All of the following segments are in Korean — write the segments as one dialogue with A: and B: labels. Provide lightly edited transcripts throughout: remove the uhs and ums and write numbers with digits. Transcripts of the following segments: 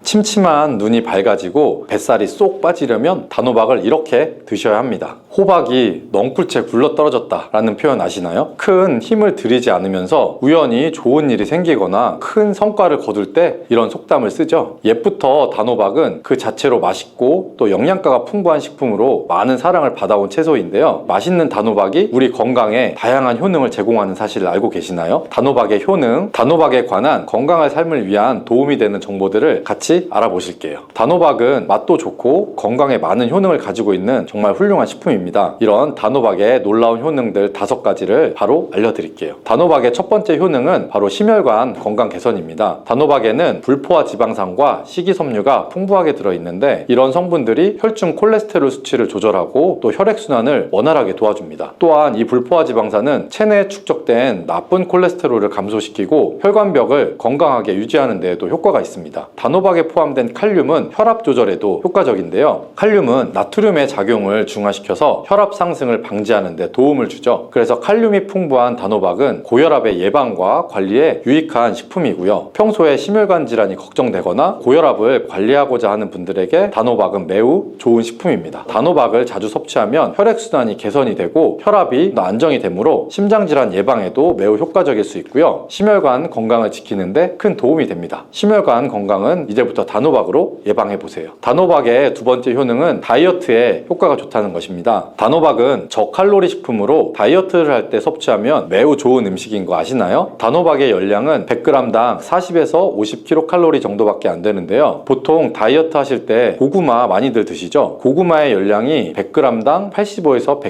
A: 침침한 눈이 밝아지고 뱃살이 쏙 빠지려면 단호박을 이렇게 드셔야 합니다. 호박이 넝쿨째 굴러떨어졌다 라는 표현 아시나요? 큰 힘을 들이지 않으면서 우연히 좋은 일이 생기거나 큰 성과를 거둘 때 이런 속담을 쓰죠. 옛부터 단호박은 그 자체로 맛있고 또 영양가가 풍부한 식품으로 많은 사랑을 받아온 채소인데요. 맛있는 단호박이 우리 건강에 다양한 효능을 제공하는 사실을 알고 계시나요? 단호박의 효능, 단호박에 관한 건강한 삶을 위한 도움이 되는 정보들을 같이 알아보실게요. 단호박은 맛도 좋고 건강에 많은 효능을 가지고 있는 정말 훌륭한 식품입니다. 이런 단호박의 놀라운 효능들 5가지를 바로 알려드릴게요. 단호박의 첫 번째 효능은 바로 심혈관 건강 개선입니다. 단호박에는 불포화 지방산과 식이섬유가 풍부하게 들어있는데 이런 성분들이 혈중 콜레스테롤 수치를 조절하고 또 혈액순환을 원활하게 도와줍니다. 또한 이 불포화 지방산은 체내에 축적된 나쁜 콜레스테롤을 감소시키고 혈관벽을 건강하게 유지하는 데에도 효과가 있습니다. 단호박에 포함된 칼륨은 혈압 조절에도 효과적인데요. 칼륨은 나트륨의 작용을 중화시켜서 혈압 상승을 방지하는 데 도움을 주죠. 그래서 칼륨이 풍부한 단호박은 고혈압의 예방과 관리에 유익한 식품이고요. 평소에 심혈관 질환이 걱정되거나 고혈압을 관리하고자 하는 분들에게 단호박은 매우 좋은 식품입니다. 단호박을 자주 섭취하면 혈액순환이 개선이 되고 혈압이 안정이 되므로 심장질환 예방에도 매우 효과적일 수 있고요. 심혈관 건강을 지키는 데 큰 도움이 됩니다. 심혈관 건강은 이제부터 단호박으로 예방해보세요. 단호박의 두 번째 효능은 다이어트에 효과가 좋다는 것입니다. 단호박은 저칼로리 식품으로 다이어트를 할 때 섭취하면 매우 좋은 음식인 거 아시나요? 단호박의 열량은 100g당 40에서 50kcal 정도밖에 안 되는데요. 보통 다이어트 하실 때 고구마 많이들 드시죠? 고구마의 열량이 100g당 85에서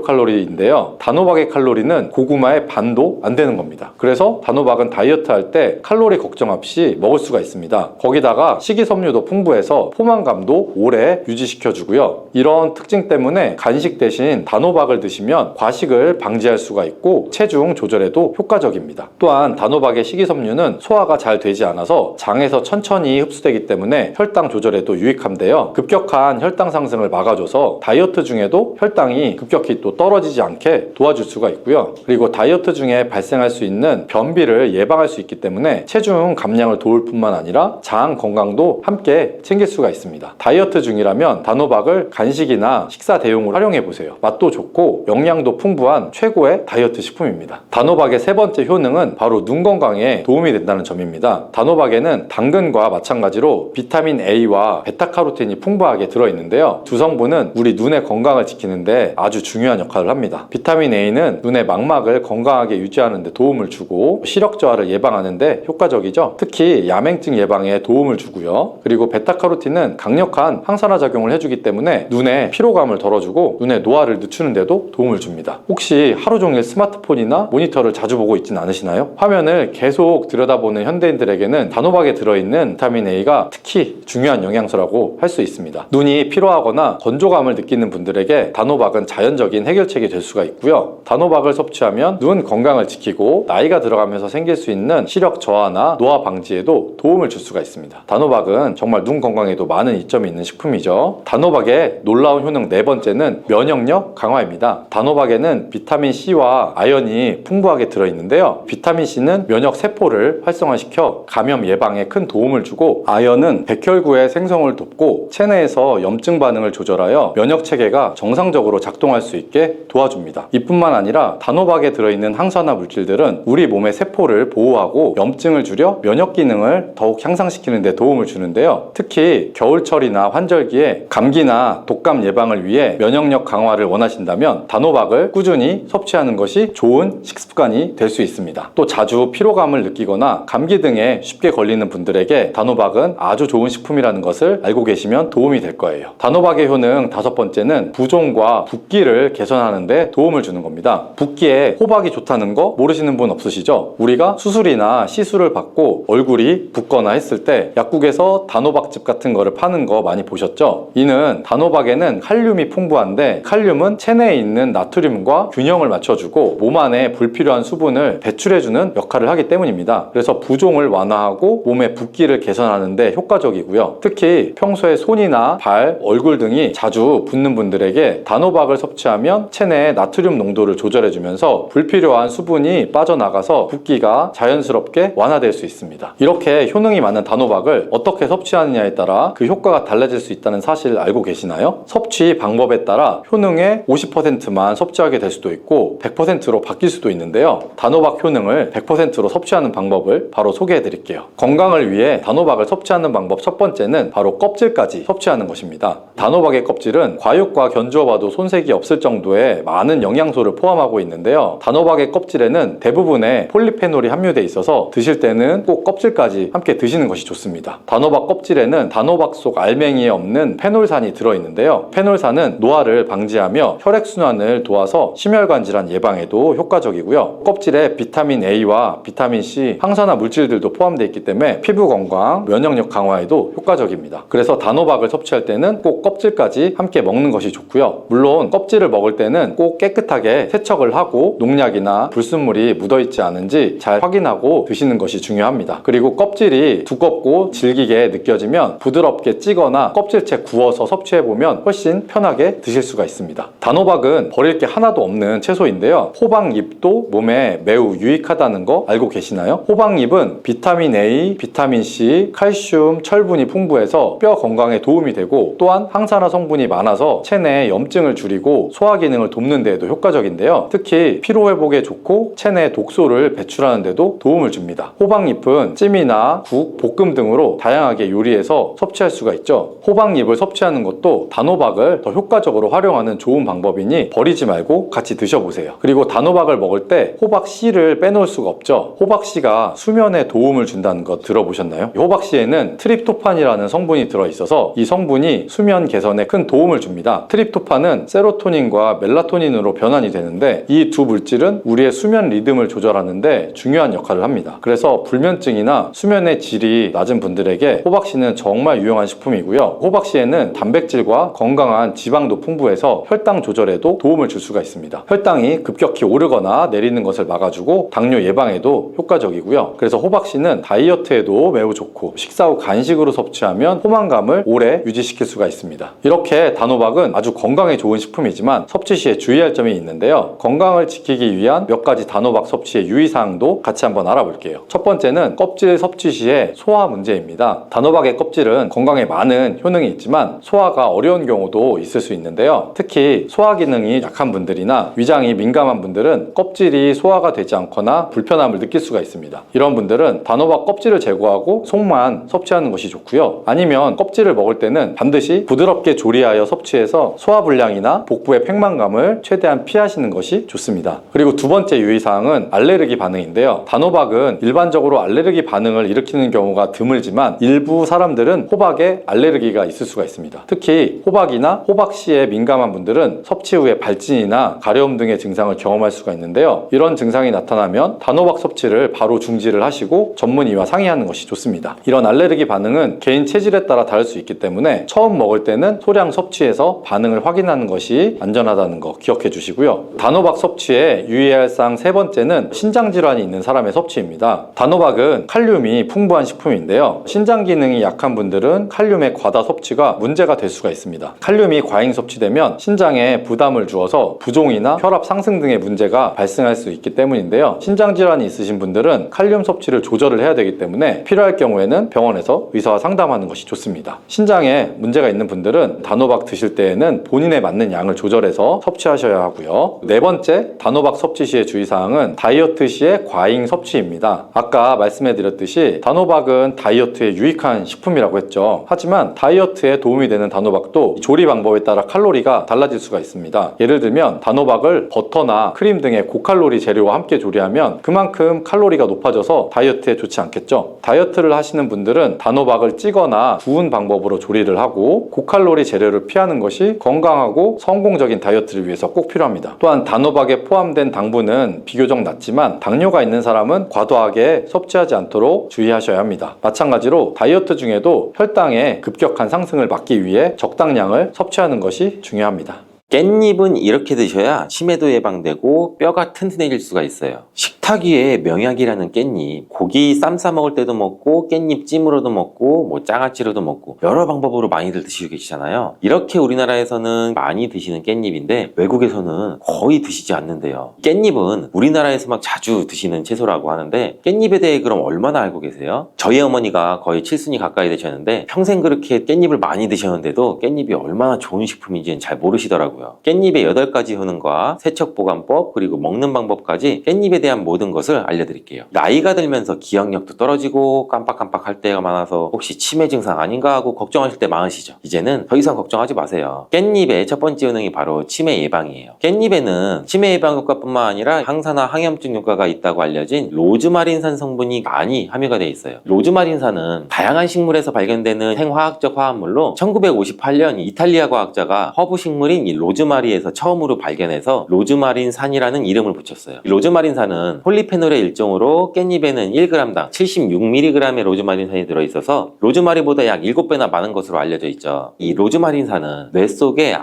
A: 110kcal인데요. 단호박의 칼로리는 고구마의 반도 안 되는 겁니다. 그래서 단호박은 다이어트 할 때 칼로리 걱정 없이 먹을 수가 있습니다. 거기다가 식이섬유도 풍부해서 포만감도 오래 유지시켜주고요. 이런 특징 때문에 간식 대신 단호박을 드시면 과식을 방지할 수가 있고 체중 조절에도 효과적입니다. 또한 단호박의 식이섬유는 소화가 잘 되지 않아서 장에서 천천히 흡수되기 때문에 혈당 조절에도 유익한데요. 급격한 혈당 상승을 막아줘서 다이어트 중에도 혈당이 급격히 또 떨어지지 않게 도와줄 수가 있고요. 그리고 다이어트 중에 발생할 수 있는 변비를 예방할 수 있기 때문에 체중 감량을 도울 뿐만 아니라 장 건강도 함께 챙길 수가 있습니다. 다이어트 중이라면 단호박을 간식이나 식사 대용으로 활용해보세요. 맛도 좋고 영양도 풍부한 최고의 다이어트 식품입니다. 단호박의 세 번째 효능은 바로 눈 건강에 도움이 된다는 점입니다. 단호박에는 당근과 마찬가지로 비타민 A와 베타카로틴이 풍부하게 들어있는데요. 두 성분은 우리 눈의 건강을 지키는데 아주 중요한 역할을 합니다. 비타민 A는 눈의 망막을 건강하게 유지하는 데 도움을 주고 시력 저하를 예방하는 데 효과적이죠. 특히 야맹증 예방에 도움을 주고요. 그리고 베타카로틴은 강력한 항산화 작용을 해주기 때문에 눈의 피로감을 덜어주고 눈의 노화를 늦추는 데도 도움을 줍니다. 혹시 하루 종일 스마트폰이나 모니터를 자주 보고 있진 않으시나요? 화면을 계속 들여다보는 현대인들에게는 단호박에 들어있는 비타민 A가 특히 중요한 영양소라고 할 수 있습니다. 눈이 피로하거나 건조감을 느끼는 분들에게 단호박은 자연적인 해결책이 될 수가 있고요. 단호박을 섭취하면 눈 건강을 지키고 나이가 들어가면서 생길 수 있는 시력 저하나 노화 방지에도 도움을 줄 수가 있습니다. 단호박은 정말 눈 건강에도 많은 이점이 있는 식품이죠. 단호박의 놀라운 효능 네 번째는 면역력 강화입니다. 단호박에는 비타민C와 아연이 풍부하게 들어있는데요. 비타민C는 면역 세포를 활성화시켜 감염 예방에 큰 도움을 주고 아연은 백혈구의 생성을 돕고 체내에서 염증 반응을 조절하여 면역 체계가 정상적으로 작동할 수 있게 도와줍니다. 이뿐만 아니라 단호박에 들어있는 항산화 물질들은 우리 몸의 세포를 보호하고 염증을 줄여 면역 기능을 더욱 향상시키는 데 도움을 주는데요. 특히 겨울철이나 환절기에 감기나 독감 예방을 위해 면역력 강화를 원하신다면 단호박을 꾸준히 섭취하는 것이 좋은 식습관이 될 수 있습니다. 또 자주 피로감을 느끼거나 감기 등에 쉽게 걸리는 분들에게 단호박은 아주 좋은 식품이라는 것을 알고 계시면 도움이 될 거예요. 단호박의 효능 다섯 번째는 부종과 붓기를 개선하는 데 도움을 주는 겁니다. 붓기에 호박이 좋다는 거 모르시는 분 없으시죠? 우리가 수술이나 시술을 받고 얼굴이 붓거나 했을 때 약국에서 단호박즙 같은 거를 파는 거 많이 보셨죠? 이는 단호박에는 칼륨이 풍부한데 칼륨은 체내에 있는 나트륨과 균형을 맞춰주고 몸 안에 불필요한 수분을 배출해주는 역할을 하기 때문입니다. 그래서 부종을 완화하고 몸의 붓기를 개선하는 데 효과적이고요. 특히 평소에 손이나 발, 얼굴 등이 자주 붓는 분들에게 단호박을 섭취하면 체내의 나트륨 농도를 조절해주면서 불필요한 수분이 빠져나가서 붓기가 자연스럽게 완화될 수 있습니다. 이렇게 효능이 많은 단호박을 단호박을 어떻게 섭취하느냐에 따라 그 효과가 달라질 수 있다는 사실 알고 계시나요? 섭취 방법에 따라 효능의 50%만 섭취하게 될 수도 있고 100%로 바뀔 수도 있는데요. 단호박 효능을 100%로 섭취하는 방법을 바로 소개해 드릴게요. 건강을 위해 단호박을 섭취하는 방법 첫 번째는 바로 껍질까지 섭취하는 것입니다. 단호박의 껍질은 과육과 견주어 봐도 손색이 없을 정도의 많은 영양소를 포함하고 있는데요. 단호박의 껍질에는 대부분의 폴리페놀이 함유되어 있어서 드실 때는 꼭 껍질까지 함께 드시는 것이 좋습니다. 단호박 껍질에는 단호박 속 알맹이에 없는 페놀산이 들어있는데요. 페놀산은 노화를 방지하며 혈액순환을 도와서 심혈관 질환 예방에도 효과적이고요. 껍질에 비타민 A와 비타민 C, 항산화 물질들도 포함되어 있기 때문에 피부 건강, 면역력 강화에도 효과적입니다. 그래서 단호박을 섭취할 때는 꼭 껍질까지 함께 먹는 것이 좋고요. 물론 껍질을 먹을 때는 꼭 깨끗하게 세척을 하고 농약이나 불순물이 묻어있지 않은지 잘 확인하고 드시는 것이 중요합니다. 그리고 껍질이 두껍고 질기게 느껴지면 부드럽게 찌거나 껍질째 구워서 섭취해보면 훨씬 편하게 드실 수가 있습니다. 단호박은 버릴 게 하나도 없는 채소인데요. 호박잎도 몸에 매우 유익하다는 거 알고 계시나요? 호박잎은 비타민 A, 비타민 C, 칼슘, 철분이 풍부해서 뼈 건강에 도움이 되고 또한 항산화 성분이 많아서 체내의 염증을 줄이고 소화 기능을 돕는 데에도 효과적인데요. 특히 피로 회복에 좋고 체내 독소를 배출하는 데도 도움을 줍니다. 호박잎은 찜이나 국, 볶음 등으로 다양하게 요리해서 섭취할 수가 있죠. 호박잎을 섭취하는 것도 단호박을 더 효과적으로 활용하는 좋은 방법이니 버리지 말고 같이 드셔보세요. 그리고 단호박을 먹을 때 호박 씨를 빼놓을 수가 없죠. 호박 씨가 수면에 도움을 준다는 것 들어보셨나요? 호박 씨에는 트립토판이라는 성분이 들어있어서 이 성분이 수면 개선에 큰 도움을 줍니다. 트립토판은 세로토닌과 멜라토닌으로 변환이 되는데 이 두 물질은 우리의 수면 리듬을 조절하는데 중요한 역할을 합니다. 그래서 불면증이나 수면의 질이 낮은 분들에게 호박씨는 정말 유용한 식품이고요. 호박씨에는 단백질과 건강한 지방도 풍부해서 혈당 조절에도 도움을 줄 수가 있습니다. 혈당이 급격히 오르거나 내리는 것을 막아주고 당뇨 예방에도 효과적이고요. 그래서 호박씨는 다이어트에도 매우 좋고 식사 후 간식으로 섭취하면 포만감을 오래 유지시킬 수가 있습니다. 이렇게 단호박은 아주 건강에 좋은 식품이지만 섭취 시에 주의할 점이 있는데요. 건강을 지키기 위한 몇 가지 단호박 섭취의 유의사항도 같이 한번 알아볼게요. 첫 번째는 껍질 섭취 시의 소화 문제입니다. 단호박의 껍질은 건강에 많은 효능이 있지만 소화가 어려운 경우도 있을 수 있는데요. 특히 소화 기능이 약한 분들이나 위장이 민감한 분들은 껍질이 소화가 되지 않거나 불편함을 느낄 수가 있습니다. 이런 분들은 단호박 껍질을 제거하고 속만 섭취하는 것이 좋고요. 아니면 껍질을 먹을 때는 반드시 부드럽게 조리하여 섭취해서 소화불량이나 복부의 팽만감을 최대한 피하시는 것이 좋습니다. 그리고 두 번째 유의사항은 알레르기 반응인데요. 단호박은 일반적으로 알레르기 반응을 일으키는 경우가 드물지만 일부 사람들은 호박에 알레르기가 있을 수가 있습니다. 특히 호박이나 호박씨에 민감한 분들은 섭취 후에 발진이나 가려움 등의 증상을 경험할 수가 있는데요. 이런 증상이 나타나면 단호박 섭취를 바로 중지를 하시고 전문의와 상의하는 것이 좋습니다. 이런 알레르기 반응은 개인 체질에 따라 다를 수 있기 때문에 처음 먹을 때는 소량 섭취해서 반응을 확인하는 것이 안전하다는 거 기억해 주시고요. 단호박 섭취에 유의해야 할 사항 세 번째는 신장 질환이 있는 사람의 섭취입니다. 단호박은 칼륨이 풍부한 식품인데요. 신장 기능이 약한 분들은 칼륨의 과다 섭취가 문제가 될 수가 있습니다. 칼륨이 과잉 섭취되면 신장에 부담을 주어서 부종이나 혈압 상승 등의 문제가 발생할 수 있기 때문인데요. 신장 질환이 있으신 분들은 칼륨 섭취를 조절을 해야 되기 때문에 필요할 경우에는 병원에서 의사와 상담하는 것이 좋습니다. 신장에 문제가 있는 분들은 단호박 드실 때에는 본인에 맞는 양을 조절해서 섭취하셔야 하고요. 네 번째, 단호박 섭취 시의 주의사항은 다이어트 시의 과잉 섭취입니다. 아까 말씀해드렸듯이 단호박은 다이어트에 유익한 식품이라고 했죠. 하지만 다이어트에 도움이 되는 단호박도 조리 방법에 따라 칼로리가 달라질 수가 있습니다. 예를 들면 단호박을 버터나 크림 등의 고칼로리 재료와 함께 조리하면 그만큼 칼로리가 높아져서 다이어트에 좋지 않겠죠. 다이어트를 하시는 분들은 단호박을 찌거나 구운 방법으로 조리를 하고 고칼로리 재료를 피하는 것이 건강하고 성공적인 다이어트를 위해서 꼭 필요합니다. 또한 단호박에 포함된 당분은 비교적 낮지만 당뇨가 있는 사람은 과도하게 섭취하지 않도록 주의하셔야 합니다. 마찬가지로 다이어트 중에도 혈당의 급격한 상승을 막기 위해 적당량을 섭취하는 것이 중요합니다.
B: 깻잎은 이렇게 드셔야 치매도 예방되고 뼈가 튼튼해질 수가 있어요. 식탁 위에 명약이라는 깻잎, 고기 쌈 싸 먹을 때도 먹고 깻잎 찜으로도 먹고 뭐 장아찌로도 먹고 여러 방법으로 많이들 드시고 계시잖아요. 이렇게 우리나라에서는 많이 드시는 깻잎인데 외국에서는 거의 드시지 않는데요. 깻잎은 우리나라에서 막 자주 드시는 채소라고 하는데 깻잎에 대해 그럼 얼마나 알고 계세요? 저희 어머니가 거의 칠순이 가까이 되셨는데 평생 그렇게 깻잎을 많이 드셨는데도 깻잎이 얼마나 좋은 식품인지는 잘 모르시더라고요. 깻잎의 8가지 효능과 세척보관법 그리고 먹는 방법까지 깻잎에 대한 모든 것을 알려드릴게요. 나이가 들면서 기억력도 떨어지고 깜빡깜빡할 때가 많아서 혹시 치매 증상 아닌가 하고 걱정하실 때 많으시죠? 이제는 더 이상 걱정하지 마세요. 깻잎의 첫 번째 효능이 바로 치매 예방이에요. 깻잎에는 치매 예방 효과뿐만 아니라 항산화 항염증 효과가 있다고 알려진 로즈마린산 성분이 많이 함유가 되어 있어요. 로즈마린산은 다양한 식물에서 발견되는 생화학적 화합물로 1958년 이탈리아 과학자가 허브 식물인 이 로즈마리에서 처음으로 발견해서 로즈마린산이라는 이름을 붙였어요. 이 로즈마린산은 폴리페놀의 일종으로 깻잎에는 1g당 76mg의 로즈마린산이 들어있어서 로즈마리보다 약 7배나 많은 것으로 알려져 있죠. 이 로즈마린산은 뇌 속에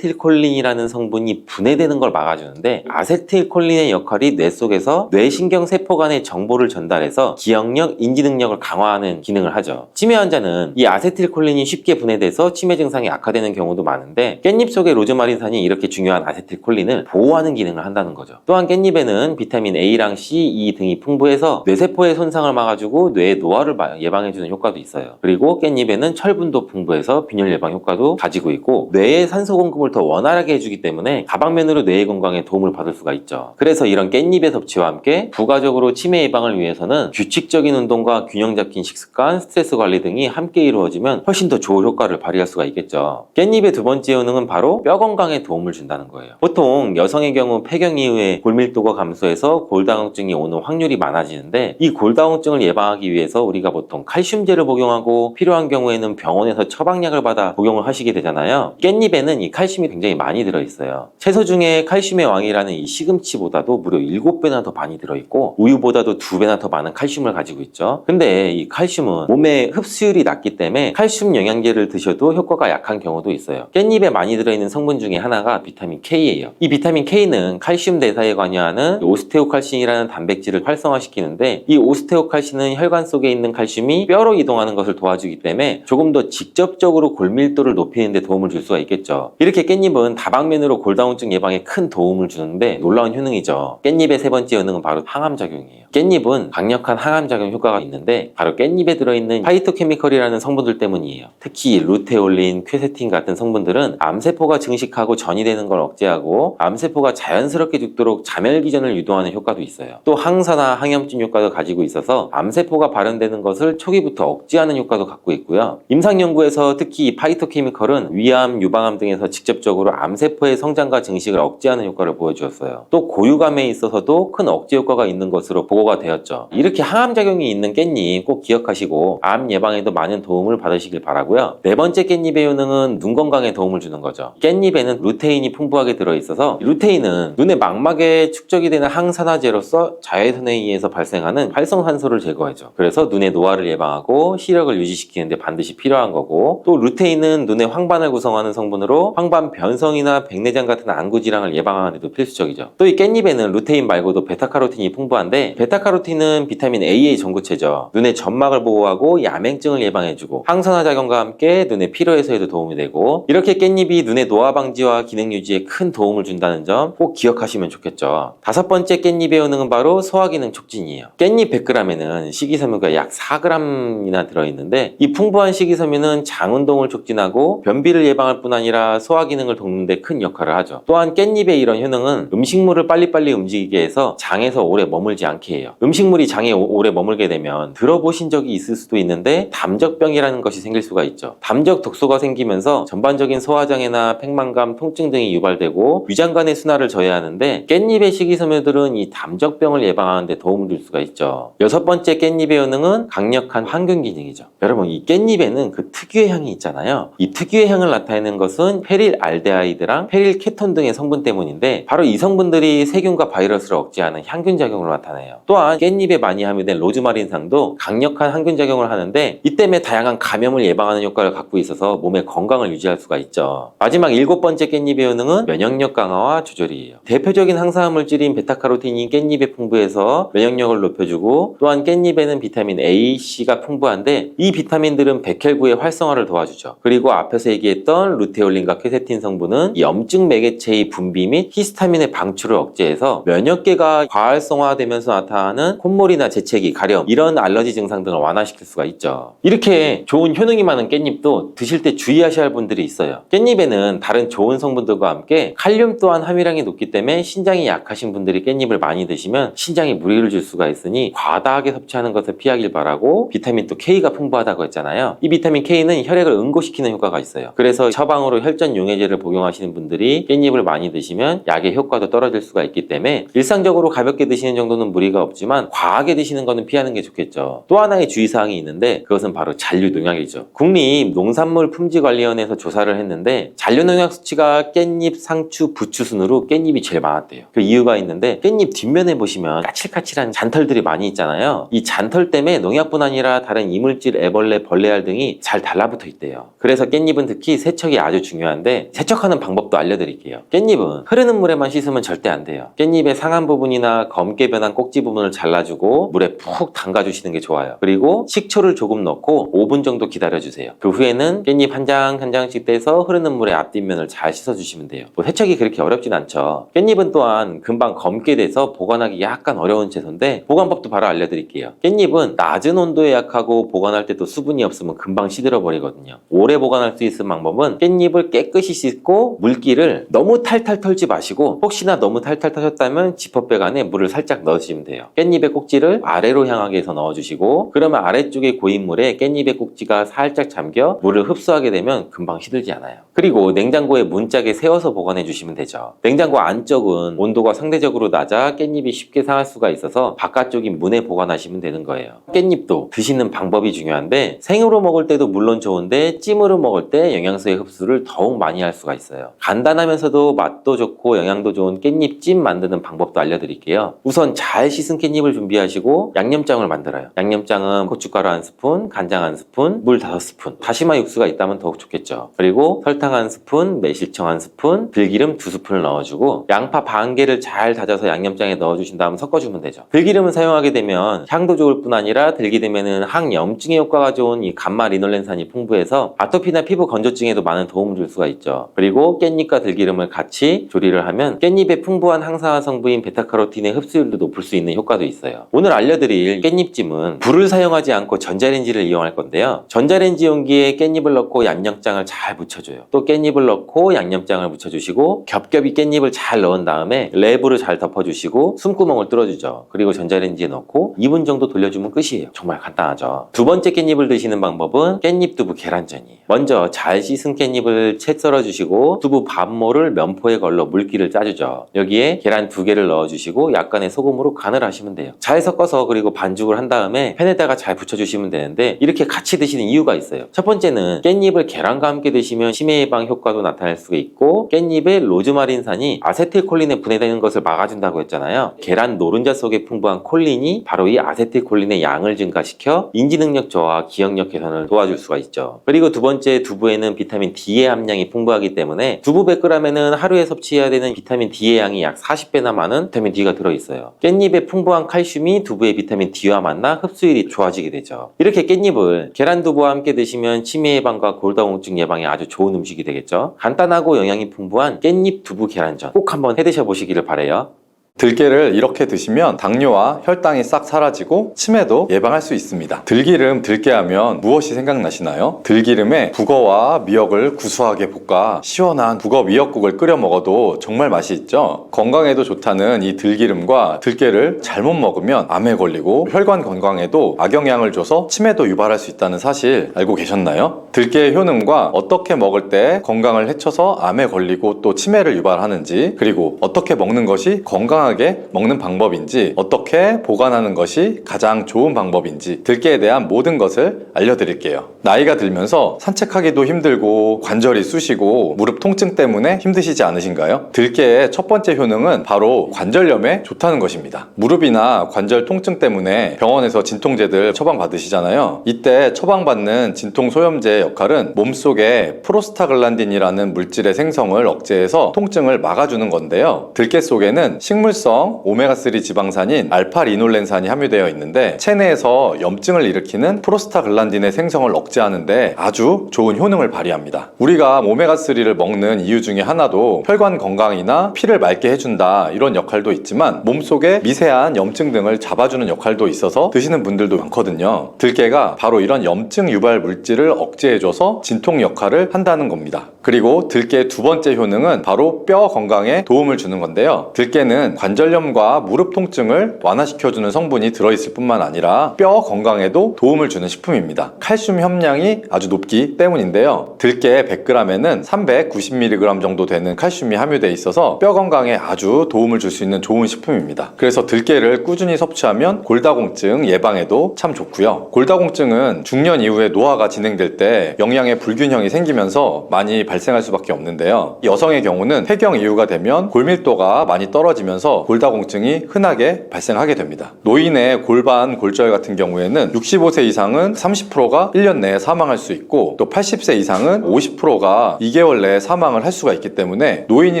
B: 아세틸콜린이라는 성분이 분해되는 걸 막아주는데 아세틸콜린의 역할이 뇌 속에서 뇌신경세포 간의 정보를 전달해서 기억력, 인지 능력을 강화하는 기능을 하죠. 치매 환자는 이 아세틸콜린이 쉽게 분해돼서 치매 증상이 악화되는 경우도 많은데 깻잎 속의 로즈마린산이 이렇게 중요한 아세틸콜린을 보호하는 기능을 한다는 거죠. 또한 깻잎에는 비타민 A랑 C, E 등이 풍부해서 뇌세포의 손상을 막아주고 뇌의 노화를 예방해주는 효과도 있어요. 그리고 깻잎에는 철분도 풍부해서 빈혈 예방 효과도 가지고 있고 뇌의 산소 공급을 더 원활하게 해주기 때문에 다방면으로 뇌의 건강에 도움을 받을 수가 있죠. 그래서 이런 깻잎의 섭취와 함께 부가적으로 치매 예방을 위해서는 규칙적인 운동과 균형 잡힌 식습관, 스트레스 관리 등이 함께 이루어지면 훨씬 더 좋은 효과를 발휘할 수가 있겠죠. 깻잎의 두 번째 효능은 바로 뼈 건강에 도움을 준다는 거예요. 보통 여성의 경우 폐경 이후에 골밀도가 감소해서 골다공증이 오는 확률이 많아지는데 이 골다공증을 예방하기 위해서 우리가 보통 칼슘제를 복용하고 필요한 경우에는 병원에서 처방약을 받아 복용을 하시게 되잖아요. 깻잎에는 이 칼슘이 굉장히 많이 들어있어요. 채소 중에 칼슘의 왕이라는 이 시금치보다도 무려 7배나 더 많이 들어있고 우유보다도 2배나 더 많은 칼슘을 가지고 있죠. 근데 이 칼슘은 몸의 흡수율이 낮기 때문에 칼슘 영양제를 드셔도 효과가 약한 경우도 있어요. 깻잎에 많이 들어있는 성분 중에 하나가 비타민 K예요. 이 비타민 K는 칼슘 대사에 관여하는 오스테오칼신이라는 단백질을 활성화시키는데 이 오스테오칼신은 혈관 속에 있는 칼슘이 뼈로 이동하는 것을 도와주기 때문에 조금 더 직접적으로 골밀도를 높이는 데 도움을 줄 수가 있겠죠. 이렇게 깻잎은 다방면으로 골다공증 예방에 큰 도움을 주는데 놀라운 효능이죠. 깻잎의 세 번째 효능은 바로 항암작용이에요. 깻잎은 강력한 항암작용 효과가 있는데 바로 깻잎에 들어있는 파이토케미컬이라는 성분들 때문이에요. 특히 루테올린, 퀘세틴 같은 성분들은 암세포가 증식하고 전이 되는 걸 억제하고 암세포가 자연스럽게 죽도록 자멸 기전을 유도하는 효과도 있어요. 또 항산화, 항염증 효과도 가지고 있어서 암세포가 발현되는 것을 초기부터 억제하는 효과도 갖고 있고요. 임상 연구에서 특히 이 파이토케미컬은 위암, 유방암 등에서 직접적으로 암세포의 성장과 증식을 억제하는 효과를 보여주었어요. 또 고유감에 있어서도 큰 억제 효과가 있는 것으로 보고가 되었죠. 이렇게 항암작용이 있는 깻잎 꼭 기억하시고 암 예방에도 많은 도움을 받으시길 바라고요. 네 번째 깻잎의 효능은 눈 건강에 도움을 주는 거죠. 깻잎에는 루테인이 풍부하게 들어있어서 루테인은 눈의 망막에 축적이 되는 항산화제로서 자외선에 의해서 발생하는 활성산소를 제거해줘. 그래서 눈의 노화를 예방하고 시력을 유지시키는 데 반드시 필요한 거고 또 루테인은 눈의 황반을 구성하는 성분으로 황반 변성이나 백내장 같은 안구 질환을 예방하는 데도 필수적이죠. 또 이 깻잎에는 루테인 말고도 베타카로틴이 풍부한데 베타카로틴은 비타민 A의 전구체죠. 눈의 점막을 보호하고 야맹증을 예방해주고 항산화 작용과 함께 눈의 피로 해소에도 도움이 되고 이렇게 깻잎이 눈의 노화 방지와 기능 유지에 큰 도움을 준다는 점 꼭 기억하시면 좋겠죠. 다섯 번째 깻잎의 효능은 바로 소화기능 촉진이에요. 깻잎 100g에는 식이섬유가 약 4g이나 들어있는데 이 풍부한 식이섬유는 장 운동을 촉진하고 변비를 예방할 뿐 아니라 소화기능을 돕는 데 큰 역할을 하죠. 또한 깻잎의 이런 효능은 음식물을 빨리빨리 움직이게 해서 장에서 오래 머물지 않게 해요. 음식물이 장에 오래 머물게 되면 들어보신 적이 있을 수도 있는데 담적병이라는 것이 생길 수가 있죠. 담적 독소가 생기면서 전반적인 소화장애나 팽만감, 통증 등이 유발되고 위장관의 순환을 저해하는데 깻잎의 식이섬유들은 이 담적병을 예방하는 데 도움을 줄 수가 있죠. 여섯 번째 깻잎의 효능은 강력한 항균 기능이죠. 여러분 이 깻잎에는 그 특유의 향이 있잖아요. 이 특유의 향을 나타내는 것은 페릴알데하이드랑 페릴케톤 등의 성분 때문인데 바로 이 성분들이 세균과 바이러스를 억제하는 향균 작용으로 나타내요. 또한 깻잎에 많이 함유된 로즈마린산도 강력한 항균 작용을 하는데 이 때문에 다양한 감염을 예방하는 효과를 갖고 있어서 몸의 건강을 유지할 수가 있죠. 마지막 7번째 깻잎의 효능은 면역력 강화와 조절이에요. 대표적인 항산화 물질인 베타카로틴이 깻잎에 풍부해서 면역력을 높여주고 또한 깻잎에는 비타민 A, C가 풍부한데 이 비타민들은 백혈구의 활성화를 도와주죠. 그리고 앞에서 얘기했던 루테올린과 퀘세틴 성분은 이 염증 매개체의 분비 및 히스타민의 방출을 억제해서 면역계가 과활성화되면서 나타나는 콧물이나 재채기, 가렴 이런 알러지 증상 등을 완화시킬 수가 있죠. 이렇게 좋은 효능이 많은 깻잎도 드실 때 주의하셔야 할 분들이 있어요. 깻잎에는 다른 좋은 성분들과 함께 칼륨 또한 함유량이 높기 때문에 신장이 약하신 분들이 깻잎을 많이 드시면 신장에 무리를 줄 수가 있으니 과다하게 섭취하는 것을 피하길 바라고 비타민 또 K가 풍부하다고 했잖아요. 이 비타민 K는 혈액을 응고시키는 효과가 있어요. 그래서 처방으로 혈전 용해제를 복용하시는 분들이 깻잎을 많이 드시면 약의 효과도 떨어질 수가 있기 때문에 일상적으로 가볍게 드시는 정도는 무리가 없지만 과하게 드시는 거는 피하는 게 좋겠죠. 또 하나의 주의사항이 있는데 그것은 바로 잔류농약이죠. 국립농산물품질관리원에서 조사를 했는데 잔류농약 수치가 깻잎, 상추, 부추 순으로 깻잎이 제일 많았대요. 그 이유가 있는데 깻잎 뒷면에 보시면 까칠까칠한 잔털들이 많이 있잖아요. 이 잔털 때문에 농약뿐 아니라 다른 이물질, 애벌레, 벌레알 등이 잘 달라붙어 있대요. 그래서 깻잎은 특히 세척이 아주 중요한데 세척하는 방법도 알려드릴게요. 깻잎은 흐르는 물에만 씻으면 절대 안 돼요. 깻잎의 상한 부분이나 검게 변한 꼭지 부분을 잘라주고 물에 푹 담가주시는 게 좋아요. 그리고 식초를 조금 넣고 5분 정도 기다려주세요. 그 후에는 깻잎 한 장 한 장씩 떼서 흐르는 물에 앞뒷면을 잘 씻어주시면 돼요. 뭐 세척이 그렇게 어렵진 않죠. 깻잎은 또한 금방 검게 돼서 보관하기 약간 어려운 채소인데 보관법도 바로 알려드릴게요. 깻잎은 낮은 온도에 약하고 보관할 때도 수분이 없으면 금방 시들어 버리거든요. 오래 보관할 수 있는 방법은 깻잎을 깨끗이 씻고 물기를 너무 탈탈 털지 마시고 혹시나 너무 탈탈 터셨다면 지퍼백 안에 물을 살짝 넣으시면 돼요. 깻잎의 꼭지를 아래로 향하게 해서 넣어주시고 그러면 아래쪽의 고인 물에 깻잎의 꼭지가 살짝 잠겨 물을 흡수하게 되면 금방 시들지 않아요. 그리고 냉장고에 문짝에 세워서 보관해 주시면 되죠. 냉장고 안쪽은 온도가 상대적으로 낮아 깻잎이 쉽게 상할 수가 있어서 바깥쪽인 문에 보관하시면 되는 거예요. 깻잎도 드시는 방법이 중요한데 생으로 먹을 때도 물론 좋은데 찜으로 먹을 때 영양소의 흡수를 더욱 많이 할 수가 있어요. 간단하면서도 맛도 좋고 영양도 좋은 깻잎찜 만드는 방법도 알려드릴게요. 우선 잘 씻은 깻잎을 준비하시고 양념장을 만들어요. 양념장은 고춧가루 1스푼, 간장 1스푼, 물 5스푼, 다시마 육수가 있다면 더욱 좋겠죠. 그리고 설탕 1스푼, 매실청 1스푼, 들기름 2스푼을 넣어주고 양파 반 개를 잘 다져서 양념장에 넣어주신 다음 섞어주면 되죠. 들기름을 사용하게 되면 향도 좋을 뿐 아니라 들기름에는 항염증에 효과가 좋은 이 감마 리놀렌산이 풍부해서 아토피나 피부 건조증에도 많은 도움을 줄 수가 있죠. 그리고 깻잎과 들기름을 같이 조리를 하면 깻잎의 풍부한 항산화 성분인 베타카로틴의 흡수율도 높일 수 있는 효과도 있어요. 오늘 알려드릴 깻잎찜은 불을 사용하지 않고 전자레인지를 이용할 건데요. 전자레인지 용기에 깻잎을 넣고 양념장을 잘 묻혀줘요. 또 깻잎을 넣고 양념장을 묻혀주시고 겹겹이 깻잎을 잘 넣은 다음에 랩으로 잘 덮어주시고 숨구멍을 뚫어주죠. 그리고 전자레인지에 넣고 2분 정도 돌려주면 끝이에요. 정말 간단하죠. 두 번째 깻잎을 드시는 방법은 깻잎 두부 계란전이에요. 먼저 잘 씻은 깻잎을 채 썰어주시고 두부 반모를 면포에 걸러 물기를 짜주죠. 여기에 계란 2개를 넣어주시고 약간의 소금으로 간을 하시면 돼요. 잘 섞어서 그리고 반죽을 한 다음에 팬에다가 잘 붙여주시면 되는데 이렇게 같이 드시는 이유가 있어요. 첫 번째는 깻잎을 계란과 함께 드시면 치매 예방 효과도 나타날 수가 있고 깻잎의 로즈마린산이 아세틸콜린에 분해되는 것을 막아준다고 했잖아요. 계란 노른자 속에 풍부한 콜린이 바로 이 아세틸콜린의 양을 증가시켜 인지 능력 저하, 기억력 개선을 도와줄 수가 있죠. 그리고 두 번째, 두부에는 비타민 D의 함량이 풍부하기 때문에 두부 100g에는 하루에 섭취해야 되는 비타민 D의 양이 약 40배나 많은 비타민 D가 들어있어요. 깻잎의 풍부한 칼슘이 두부의 비타민 D와 만나 흡수율이 좋아지게 되죠. 이렇게 깻잎을 계란 두부와 함께 드시면 치매 예방과 골다공증 예방에 아주 좋은 음식이 되겠죠. 간단하고 영양이 풍부한 깻잎 두부 계란전 꼭 한번 해드셔 보시기를 바라요.
A: 들깨를 이렇게 드시면 당뇨와 혈당이 싹 사라지고 치매도 예방할 수 있습니다. 들기름, 들깨하면 무엇이 생각나시나요? 들기름에 북어와 미역을 구수하게 볶아 시원한 북어 미역국을 끓여 먹어도 정말 맛이 있죠? 건강에도 좋다는 이 들기름과 들깨를 잘못 먹으면 암에 걸리고 혈관 건강에도 악영향을 줘서 치매도 유발할 수 있다는 사실 알고 계셨나요? 들깨의 효능과 어떻게 먹을 때 건강을 해쳐서 암에 걸리고 또 치매를 유발하는지, 그리고 어떻게 먹는 것이 건강하게 건강하게 먹는 방법인지, 어떻게 보관하는 것이 가장 좋은 방법인지 들깨에 대한 모든 것을 알려드릴게요. 나이가 들면서 산책하기도 힘들고 관절이 쑤시고 무릎 통증 때문에 힘드시지 않으신가요? 들깨의 첫 번째 효능은 바로 관절염에 좋다는 것입니다. 무릎이나 관절 통증 때문에 병원에서 진통제들 처방받으시잖아요. 이때 처방받는 진통소염제의 역할은 몸속에 프로스타글란딘이라는 물질의 생성을 억제해서 통증을 막아주는 건데요. 들깨 속에는 식물성 오메가3 지방산인 알파리놀렌산이 함유되어 있는데 체내에서 염증을 일으키는 프로스타글란딘의 생성을 억제하는 데 아주 좋은 효능을 발휘합니다. 우리가 오메가3를 먹는 이유 중에 하나도 혈관 건강이나 피를 맑게 해준다 이런 역할도 있지만 몸속에 미세한 염증 등을 잡아주는 역할도 있어서 드시는 분들도 많거든요. 들깨가 바로 이런 염증 유발 물질을 억제해줘서 진통 역할을 한다는 겁니다. 그리고 들깨의 두 번째 효능은 바로 뼈 건강에 도움을 주는 건데요. 들깨는 관절염과 무릎 통증을 완화시켜주는 성분이 들어있을 뿐만 아니라 뼈 건강에도 도움을 주는 식품입니다. 칼슘 함량이 아주 높기 때문인데요. 들깨 100g에는 390mg 정도 되는 칼슘이 함유되어 있어서 뼈 건강에 아주 도움을 줄 수 있는 좋은 식품입니다. 그래서 들깨를 꾸준히 섭취하면 골다공증 예방에도 참 좋고요. 골다공증은 중년 이후에 노화가 진행될 때 영양의 불균형이 생기면서 많이 발생할 수밖에 없는데요. 여성의 경우는 폐경 이후가 되면 골밀도가 많이 떨어지면서 골다공증이 흔하게 발생하게 됩니다. 노인의 골반 골절 같은 경우에는 65세 이상은 30%가 1년 내에 사망할 수 있고 또 80세 이상은 50%가 2개월 내에 사망을 할 수가 있기 때문에 노인이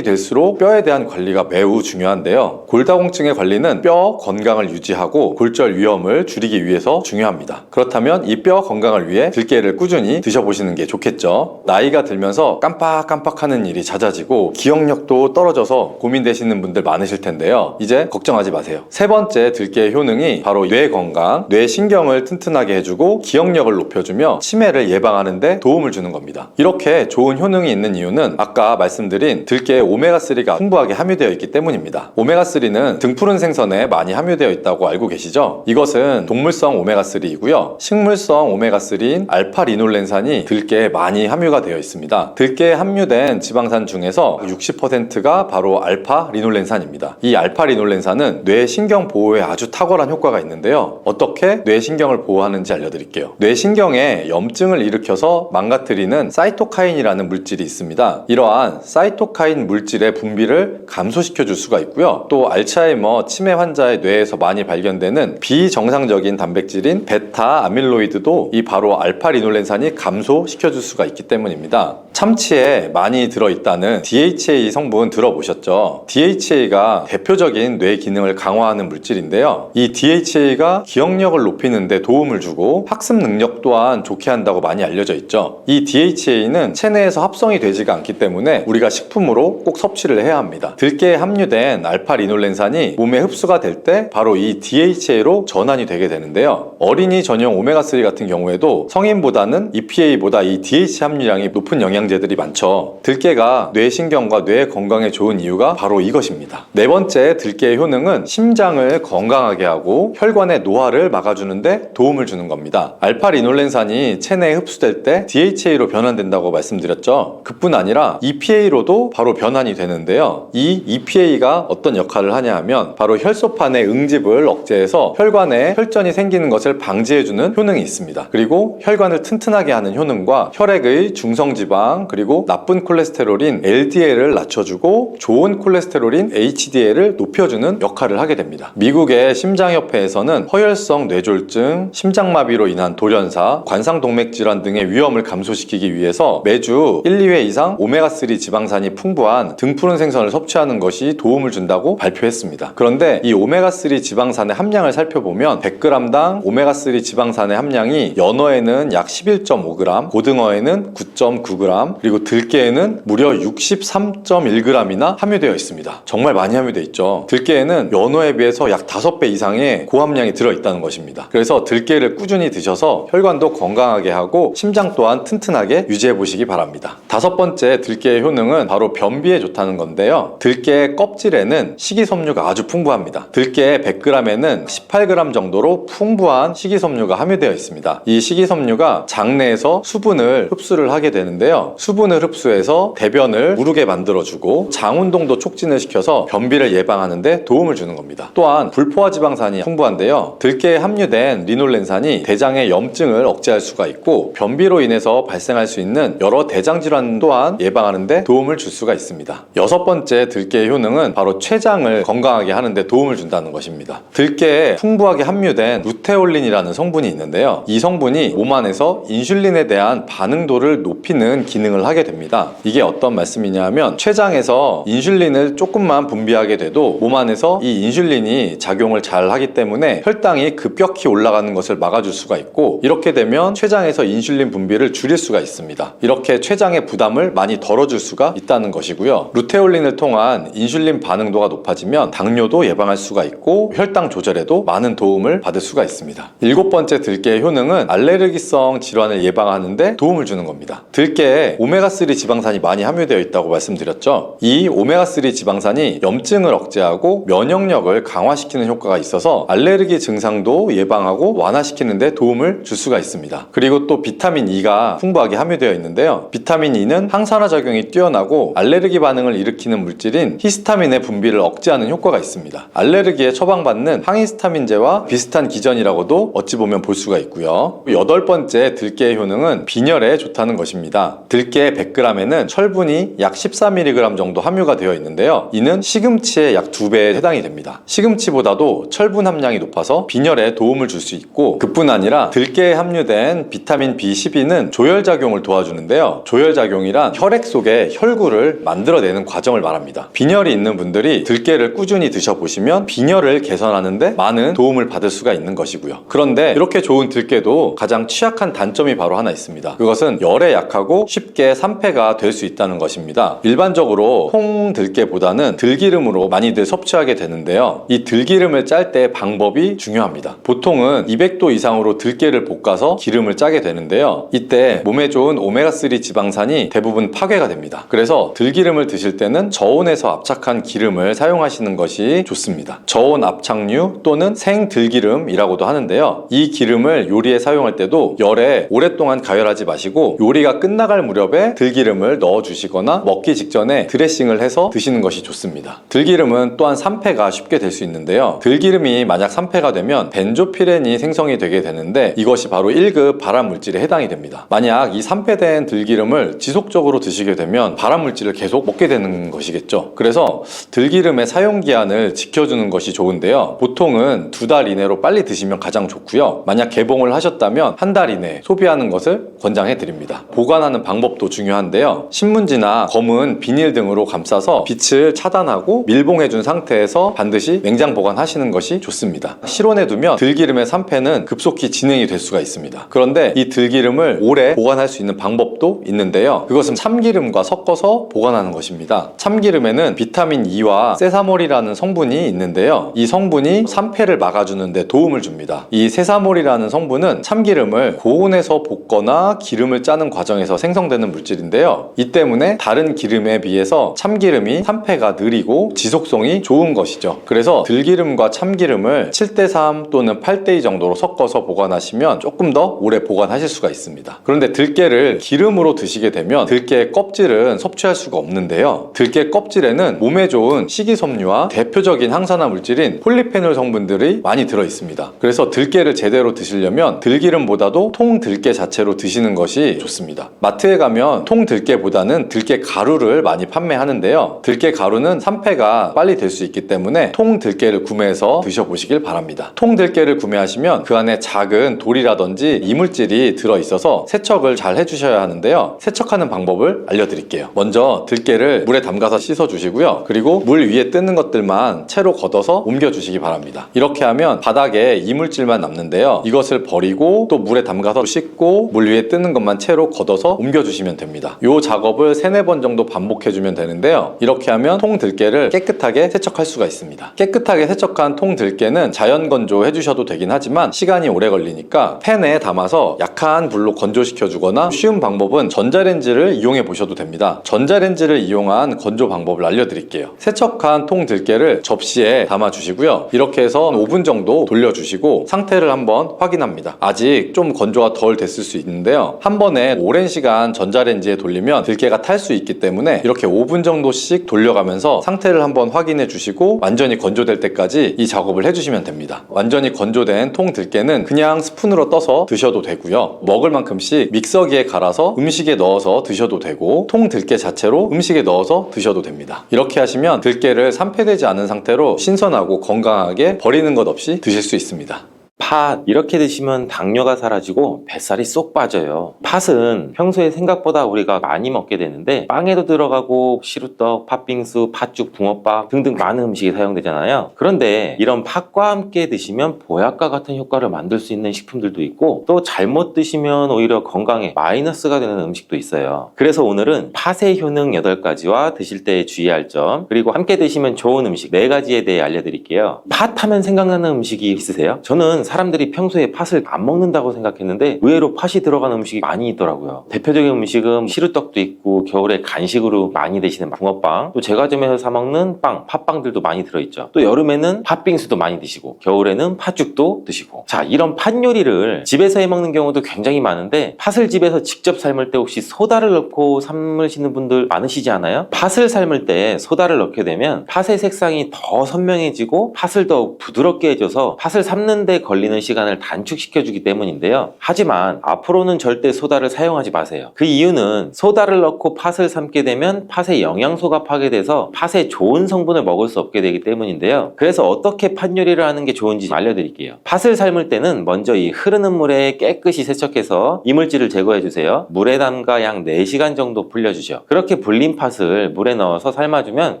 A: 될수록 뼈에 대한 관리가 매우 중요한데요. 골다공증의 관리는 뼈 건강을 유지하고 골절 위험을 줄이기 위해서 중요합니다. 그렇다면 이 뼈 건강을 위해 들깨를 꾸준히 드셔보시는 게 좋겠죠. 나이가 들면서 깜빡깜빡하는 일이 잦아지고 기억력도 떨어져서 고민되시는 분들 많으실 텐데요. 이제 걱정하지 마세요. 세 번째 들깨의 효능이 바로 뇌 건강, 뇌 신경을 튼튼하게 해주고 기억력을 높여주며 치매를 예방하는 데 도움을 주는 겁니다. 이렇게 좋은 효능이 있는 이유는 아까 말씀드린 들깨에 오메가3가 풍부하게 함유되어 있기 때문입니다. 오메가3는 등푸른 생선에 많이 함유되어 있다고 알고 계시죠? 이것은 동물성 오메가3이고요. 식물성 오메가3인 알파리놀렌산이 들깨에 많이 함유가 되어 있습니다. 들깨에 함유된 지방산 중에서 60%가 바로 알파리놀렌산입니다. 이 알파리놀렌산은 뇌 신경 보호에 아주 탁월한 효과가 있는데요. 어떻게 뇌 신경을 보호하는지 알려드릴게요. 뇌 신경에 염증을 일으켜서 망가뜨리는 사이토카인이라는 물질이 있습니다. 이러한 사이토카인 물질의 분비를 감소시켜 줄 수가 있고요. 또 알츠하이머 치매 환자의 뇌에서 많이 발견되는 비정상적인 단백질인 베타 아밀로이드도 이 바로 알파리놀렌산이 감소시켜 줄 수가 있기 때문입니다. 참치에 많이 들어있다는 DHA 성분 들어보셨죠? DHA가 대표적인 뇌 기능을 강화하는 물질인데요. 이 DHA가 기억력을 높이는 데 도움을 주고 학습 능력 또한 좋게 한다고 많이 알려져 있죠. 이 DHA는 체내에서 합성이 되지가 않기 때문에 우리가 식품으로 꼭 섭취를 해야 합니다. 들깨에 함유된 알파리놀렌산이 몸에 흡수가 될 때 바로 이 DHA로 전환이 되게 되는데요. 어린이 전용 오메가3 같은 경우에도 성인보다는 EPA보다 이 DHA 함유량이 높은 영양제들이 많죠. 들깨가 뇌신경과 뇌 건강에 좋은 이유가 바로 이것입니다. 네 번째 들깨의 효능은 심장을 건강하게 하고 혈관의 노화를 막아주는데 도움을 주는 겁니다. 알파리놀렌산이 체내에 흡수될 때 DHA로 변환된다고 말씀드렸죠. 그뿐 아니라 EPA로도 바로 변환이 되는데요. 이 EPA가 어떤 역할을 하냐 하면 바로 혈소판의 응집을 억제해서 혈관에 혈전이 생기는 것을 방지해주는 효능이 있습니다. 그리고 혈관을 튼튼하게 하는 효능과 혈액의 중성지방 그리고 나쁜 콜레스테롤인 LDL을 낮춰주고 좋은 콜레스테롤인 HDL을 높여주는 역할을 하게 됩니다. 미국의 심장협회에서는 허혈성 뇌졸중, 심장마비로 인한 돌연사, 관상동맥질환 등의 위험을 감소시키기 위해서 매주 1, 2회 이상 오메가3 지방산이 풍부한 등푸른 생선을 섭취하는 것이 도움을 준다고 발표했습니다. 그런데 이 오메가3 지방산의 함량을 살펴보면 100g당 오메가3 지방산의 함량이 연어에는 약 11.5g, 고등어에는 9.9g, 그리고 들깨에는 무려 63.1g이나 함유되어 있습니다. 정말 많이 함유되어 있죠. 들깨에는 연어에 비해서 약 5배 이상의 고함량이 들어있다는 것입니다. 그래서 들깨를 꾸준히 드셔서 혈관도 건강하게 하고 심장 또한 튼튼하게 유지해 보시기 바랍니다. 다섯 번째 들깨의 효능은 바로 변비에 좋다는 건데요. 들깨의 껍질에는 식이섬유가 아주 풍부합니다. 들깨 100g에는 18g 정도로 풍부한 식이섬유가 함유되어 있습니다. 이 식이섬유가 장내에서 수분을 흡수를 하게 되는데요. 수분을 흡수해서 대변을 무르게 만들어주고 장 운동도 촉진을 시켜서 변비를 기름을 예방하는 데 도움을 주는 겁니다. 또한 불포화 지방산이 풍부한데요. 들깨에 함유된 리놀렌산이 대장의 염증을 억제할 수가 있고 변비로 인해서 발생할 수 있는 여러 대장 질환 또한 예방하는 데 도움을 줄 수가 있습니다. 여섯 번째 들깨의 효능은 바로 췌장을 건강하게 하는 데 도움을 준다는 것입니다. 들깨에 풍부하게 함유된 루테올린이라는 성분이 있는데요. 이 성분이 몸 안에서 인슐린에 대한 반응도를 높이는 기능을 하게 됩니다. 이게 어떤 말씀이냐 하면 췌장에서 인슐린을 조금만 분비하게 돼도 몸 안에서 이 인슐린이 작용을 잘 하기 때문에 혈당이 급격히 올라가는 것을 막아줄 수가 있고, 이렇게 되면 췌장에서 인슐린 분비를 줄일 수가 있습니다. 이렇게 췌장의 부담을 많이 덜어줄 수가 있다는 것이고요. 루테올린을 통한 인슐린 반응도가 높아지면 당뇨도 예방할 수가 있고 혈당 조절에도 많은 도움을 받을 수가 있습니다. 일곱 번째 들깨의 효능은 알레르기성 질환을 예방하는 데 도움을 주는 겁니다. 들깨에 오메가3 지방산이 많이 함유되어 있다고 말씀드렸죠. 이 오메가3 지방산이 염증을 억제하고 면역력을 강화시키는 효과가 있어서 알레르기 증상도 예방하고 완화시키는 데 도움을 줄 수가 있습니다. 그리고 또 비타민 E가 풍부하게 함유되어 있는데요. 비타민 E는 항산화 작용이 뛰어나고 알레르기 반응을 일으키는 물질인 히스타민의 분비를 억제하는 효과가 있습니다. 알레르기에 처방받는 항히스타민제와 비슷한 기전이라고도 어찌 보면 볼 수가 있고요. 여덟 번째 들깨의 효능은 빈혈에 좋다는 것입니다. 들깨 100g에는 철분이 약 14mg 정도 함유가 되어 있는데요. 이는 시금치의 약 2배에 해당이 됩니다. 시금치보다도 철분 함량이 높아서 빈혈에 도움을 줄 수 있고, 그뿐 아니라 들깨에 함유된 비타민 B12는 조혈작용을 도와주는데요. 조혈작용이란 혈액 속에 혈구를 만들어내는 과정을 말합니다. 빈혈이 있는 분들이 들깨를 꾸준히 드셔보시면 빈혈을 개선하는 데 많은 도움을 받을 수가 있는 것이고요. 그런데 이렇게 좋은 들깨도 가장 취약한 단점이 바로 하나 있습니다. 그것은 열에 약하고 쉽게 산패가 될 수 있다는 것입니다. 일반적으로 통들깨보다는 들기름으로 많이들 섭취하게 되는데요. 이 들기름을 짤 때 방법이 중요합니다. 보통은 200도 이상으로 들깨를 볶아서 기름을 짜게 되는데요. 이때 몸에 좋은 오메가3 지방산이 대부분 파괴가 됩니다. 그래서 들기름을 드실 때는 저온에서 압착한 기름을 사용하시는 것이 좋습니다. 저온 압착류 또는 생들기름이라고도 하는데요. 이 기름을 요리에 사용할 때도 열에 오랫동안 가열하지 마시고 요리가 끝나갈 무렵에 들기름을 넣어주시거나 먹기 직전에 드레싱을 해서 드시는 것이 좋습니다. 들기름은 또한 산패가 쉽게 될 수 있는데요. 들기름이 만약 산패가 되면 벤조피렌이 생성이 되게 되는데 이것이 바로 1급 발암물질에 해당이 됩니다. 만약 이 산패된 들기름을 지속적으로 드시게 되면 발암물질을 계속 먹게 되는 것이겠죠. 그래서 들기름의 사용기한을 지켜주는 것이 좋은데요. 보통은 2달 이내로 빨리 드시면 가장 좋고요. 만약 개봉을 하셨다면 1달 이내 소비하는 것을 권장해 드립니다. 보관하는 방법도 중요한데요. 신문지나 검은 비닐 등으로 감싸서 빛을 차단하고 밀봉해 준 상태에서 반드시 냉장 보관하시는 것이 좋습니다. 실온에 두면 들기름의 산패는 급속히 진행이 될 수가 있습니다. 그런데 이 들기름을 오래 보관할 수 있는 방법도 있는데요. 그것은 참기름과 섞어서 보관하는 것입니다. 참기름에는 비타민 E와 세사몰이라는 성분이 있는데요. 이 성분이 산패를 막아주는 데 도움을 줍니다. 이 세사몰이라는 성분은 참기름을 고온에서 볶거나 기름을 짜는 과정에서 생성되는 물질인데요. 이 때문에 다른 기름에 비해서 참기름이 산패가 느리고 지속성이 좋은 것이죠. 그래서 들기름과 참기름을 7:3 또는 8:2 정도로 섞어서 보관하시면 조금 더 오래 보관하실 수가 있습니다. 그런데 들깨를 기름으로 드시게 되면 들깨의 껍질은 섭취할 수가 없는데요. 들깨 껍질에는 몸에 좋은 식이섬유와 대표적인 항산화 물질인 폴리페놀 성분들이 많이 들어 있습니다. 그래서 들깨를 제대로 드시려면 들기름보다도 통들깨 자체로 드시는 것이 좋습니다. 마트에 가면 통들깨보다는 들깨 가루를 많이 판매하는데요. 들깨 가루는 산패가 빨리 될 수 있기 때문에 통들깨를 구매해서 드셔보시길 바랍니다. 통들깨를 구매하시면 그 안에 작은 돌이라든지 이물질이 들어있어서 세척을 잘 해주셔야 하는데요. 세척하는 방법을 알려드릴게요. 먼저 들깨를 물에 담가서 씻어주시고요. 그리고 물 위에 뜨는 것들만 채로 걷어서 옮겨주시기 바랍니다. 이렇게 하면 바닥에 이물질만 남는데요. 이것을 버리고 또 물에 담가서 씻고 물 위에 뜨는 것만 채로 걷어서 옮겨주시면 됩니다. 이 작업을 3-4번 정도 반복해주면 되는데요. 이렇게 하면 통들깨를 깨끗하게 세척할 수가 있습니다. 깨끗하게 세척한 통들깨는 자연 건조 해주셔도 되긴 하지만 시간이 오래 걸리니까 팬에 담아서 약한 불로 건조시켜주거나 쉬운 방법은 전자레인지를 이용해 보셔도 됩니다. 전자레인지를 이용한 건조 방법을 알려드릴게요. 세척한 통들깨를 접시에 담아주시고요. 이렇게 해서 5분 정도 돌려주시고 돌리고 상태를 한번 확인합니다. 아직 좀 건조가 덜 됐을 수 있는데요. 한 번에 오랜 시간 전자레인지에 돌리면 들깨가 탈 수 있기 때문에 이렇게 5분 정도씩 돌려가면서 상태를 한번 확인해 주시고 완전히 건조될 때까지 이 작업을 해주시면 됩니다. 완전히 건조된 통 들깨는 그냥 스푼으로 떠서 드셔도 되고요. 먹을 만큼씩 믹서기에 갈아서 음식에 넣어서 드셔도 되고 통 들깨 자체로 음식에 넣어서 드셔도 됩니다. 이렇게 하시면 들깨를 산패되지 않은 상태로 신선하고 건강하게 버리는 것 없이 드실 수 있습니다.
B: 팥 이렇게 드시면 당뇨가 사라지고 뱃살이 쏙 빠져요. 팥은 평소에 생각보다 우리가 많이 먹게 되는데 빵에도 들어가고 시루떡, 팥빙수, 팥죽, 붕어빵 등등 많은 음식이 사용되잖아요. 그런데 이런 팥과 함께 드시면 보약과 같은 효과를 만들 수 있는 식품들도 있고 또 잘못 드시면 오히려 건강에 마이너스가 되는 음식도 있어요. 그래서 오늘은 팥의 효능 8가지와 드실 때 주의할 점 그리고 함께 드시면 좋은 음식 4가지에 대해 알려드릴게요. 팥 하면 생각나는 음식이 있으세요? 저는 사람들이 평소에 팥을 안 먹는다고 생각했는데 의외로 팥이 들어간 음식이 많이 있더라고요. 대표적인 음식은 시루떡도 있고 겨울에 간식으로 많이 드시는 붕어빵, 또 제과점에서 사 먹는 빵, 팥빵들도 많이 들어있죠. 또 여름에는 팥빙수도 많이 드시고 겨울에는 팥죽도 드시고. 자, 이런 팥 요리를 집에서 해 먹는 경우도 굉장히 많은데 팥을 집에서 직접 삶을 때 혹시 소다를 넣고 삶으시는 분들 많으시지 않아요? 팥을 삶을 때 소다를 넣게 되면 팥의 색상이 더 선명해지고 팥을 더욱 부드럽게 해줘서 팥을 삶는 데 걸리는 시간을 단축시켜주기 때문인데요. 하지만 앞으로는 절대 소다를 사용하지 마세요. 그 이유는 소다를 넣고 팥을 삶게 되면 팥의 영양소가 파괴돼서 팥의 좋은 성분을 먹을 수 없게 되기 때문인데요. 그래서 어떻게 팥 요리를 하는 게 좋은지 알려드릴게요. 팥을 삶을 때는 먼저 이 흐르는 물에 깨끗이 세척해서 이물질을 제거해주세요. 물에 담가 약 4시간 정도 불려주죠. 그렇게 불린 팥을 물에 넣어서 삶아주면